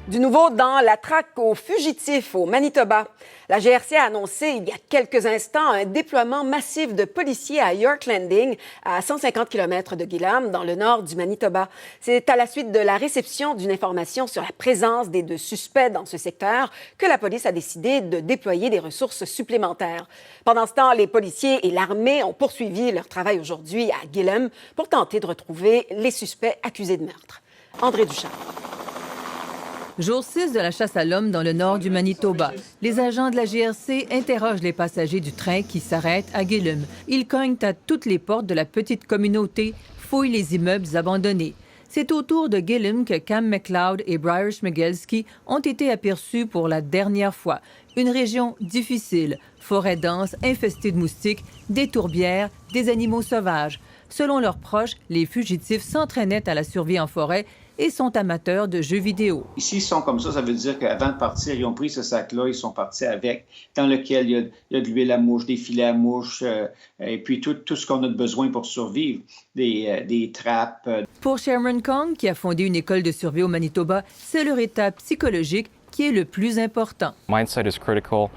Du nouveau dans la traque aux fugitifs au Manitoba. La GRC a annoncé il y a quelques instants un déploiement massif de policiers à York Landing, à 150 km de Gillam, dans le nord du Manitoba. C'est à la suite de la réception d'une information sur la présence des deux suspects dans ce secteur que la police a décidé de déployer des ressources supplémentaires. Pendant ce temps, les policiers et l'armée ont poursuivi leur travail aujourd'hui à Gillam pour tenter de retrouver les suspects accusés de meurtre. André Ducharme. Jour 6 de la chasse à l'homme dans le nord du Manitoba. Les agents de la GRC interrogent les passagers du train qui s'arrêtent à Gillam. Ils cognent à toutes les portes de la petite communauté, fouillent les immeubles abandonnés. C'est autour de Gillam que Cam McLeod et Briar Schmigelski ont été aperçus pour la dernière fois. Une région difficile, forêt dense, infestée de moustiques, des tourbières, des animaux sauvages. Selon leurs proches, les fugitifs s'entraînaient à la survie en forêt et sont amateurs de jeux vidéo. Ici, ils sont comme ça veut dire qu'avant de partir, ils ont pris ce sac-là, ils sont partis avec, dans lequel il y a de l'huile à mouche, des filets à mouche, et puis tout ce qu'on a de besoin pour survivre, des trappes. Pour Sherman Kong, qui a fondé une école de survie au Manitoba, c'est leur état psychologique qui est le plus important. Mindset is critical.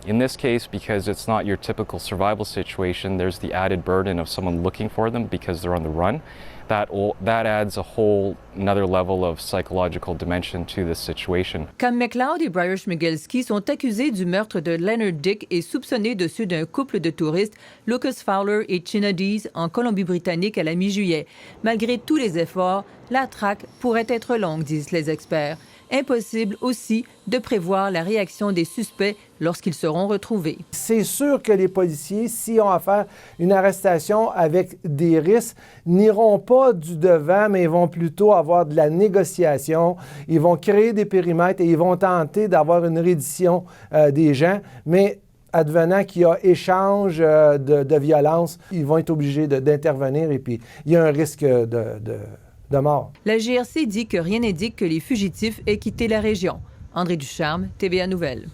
In this case, because it's not your typical survival situation, there's the added burden of someone looking for them because they're on the run. That adds a whole another level of psychological dimension to this situation. Cam McLeod et Briar Schmigelski sont accusés du meurtre de Leonard Dick et soupçonnés de ceux d'un couple de touristes, Lucas Fowler et China Dees, en Colombie-Britannique à la mi-juillet. Malgré tous les efforts, la traque pourrait être longue, disent les experts. Impossible aussi de prévoir la réaction des suspects lorsqu'ils seront retrouvés. C'est sûr que les policiers, s'ils ont à faire une arrestation avec des risques, n'iront pas du devant, mais ils vont plutôt avoir de la négociation. Ils vont créer des périmètres et ils vont tenter d'avoir une reddition des gens, mais advenant qu'il y a échange de violence, ils vont être obligés d'intervenir et puis il y a un risque de mort. La GRC dit que rien n'indique que les fugitifs aient quitté la région. André Ducharme, TVA Nouvelles.